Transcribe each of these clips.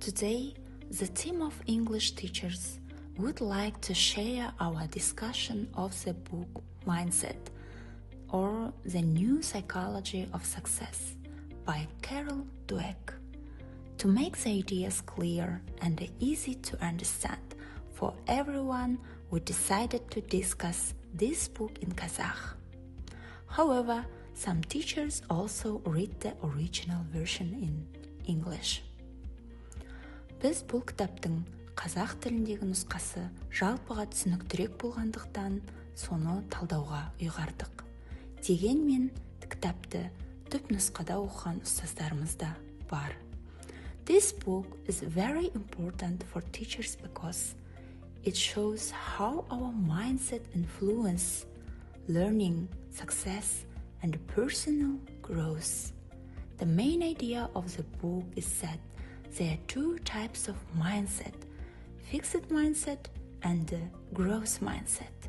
Today, the team of English teachers would like to share our discussion of the book Mindset, or The New Psychology of Success by Carol Dweck. To make the ideas clear and easy to understand for everyone, we decided to discuss this book in Kazakh. However, some teachers also read the original version in English. Біз бұл кітаптың қазақ тіліндегі нұсқасы жалпыға түсініктірек болғандықтан, соны талдауға ұйғардық. Дегенмен, кітапты түпнұсқада оқыған ұстаздарымыз да бар. This book is very important for teachers because it shows how our mindset influences learning, success, and personal growth. The main idea of the book is that there are two types of mindset, fixed mindset and growth mindset.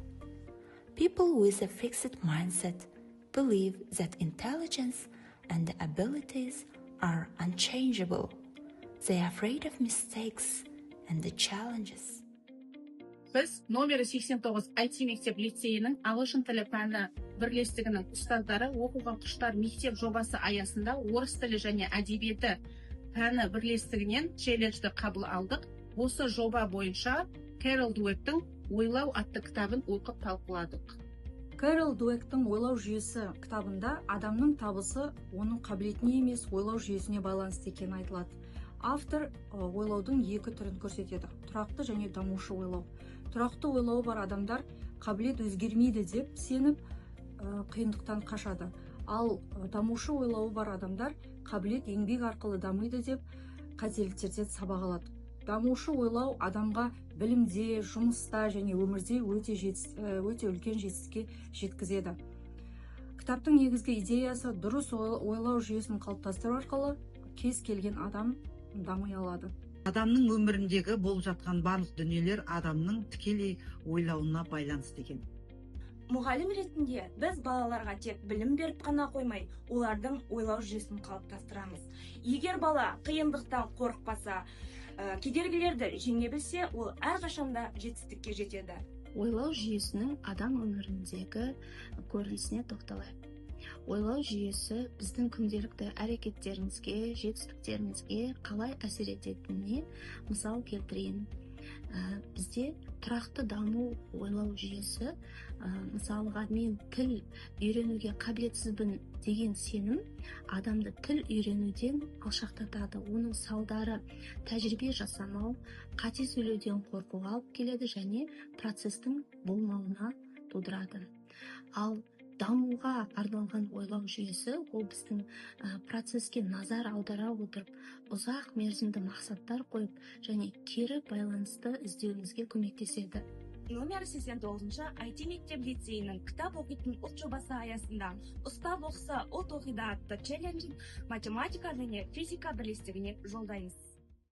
People with a fixed mindset believe that intelligence and abilities are unchangeable. They are afraid of mistakes and the challenges. Біз номері 89 IT мектеп лицейінің ағылшын тілі пәні бірлестігінің ұстаздары оқуға құштар мектеп жобасы аясында орыс тілі және әдебиеті пәні бірлестігінен челленджді қабыл алдық. Осы жоба бойынша Carol Dweck'тің «Ойлау» атты кітабын оқып талқыладық. Carol Dweck'тің «Ойлау жүйесі» кітабында адамның табысы оның қабілетіне емес, ойлау жүйесіне байланысты екені айтылады. Автор ойлаудың екі түрін көрсетеді: тұрақты және дамушы ойлау. Тұрақты ойлауы бар адамдар қабілет өзгермейді деп сеніп, қиындықтан қашады. Ал дамушы ойлауы бар адамдар қабілет еңбек арқылы дамиды деп қателіктерден сабақ алады. Дамушы ойлау адамға білімде, жұмыста және өмірде өте үлкен жетістікке жеткізеді. Кітаптың негізгі идеясы дұрыс ойлау жүйесін қалыптастыру арқылы кез келген адам дами алады. Адамның өміріндегі болып жатқан барлық дүниелер адамның тікелей ойлауына байланысты екен. Мұғалім ретінде біз балаларға тек білім беріп қана қоймай, олардың ойлау жүйесін қалыптастырамыз. Егер бала қиындықтан қорықпаса, кедергілерді жеңе білсе, ол әрқашанда жетістікке жетеді. Ойлау жүйесінің адам өміріндегі көрінісіне тоқталайық. Ойлау жүйесі біздің күнделікті әрекеттерімізге, жетістіктерімізге қалай әсер ететініне мысал келтірейін. Бізде тұрақты даму ойлау жүйесі, мысалға мен тіл үйренуге қабілетсізбін деген сенім адамды тіл үйренуден алшақтатады. Оның салдары тәжірибе жасамау, қате сөйлеуден қорқуға алып келеді және процестің болмауына тудырады. Ал дамуға арналған ойлау жүйесі, ол біздің процеске назар аудара отырып, ұзақ мерзімді мақсаттар қойып және кері байланысты іздеуімізге көмектеседі. Номер 89 IT мектеп лицейінің кітап оқитын ұлт жобасы аясында ұстап оқыса ұлт оқиды атты челленджін математика және физика бірлестігіне жолдаймыз.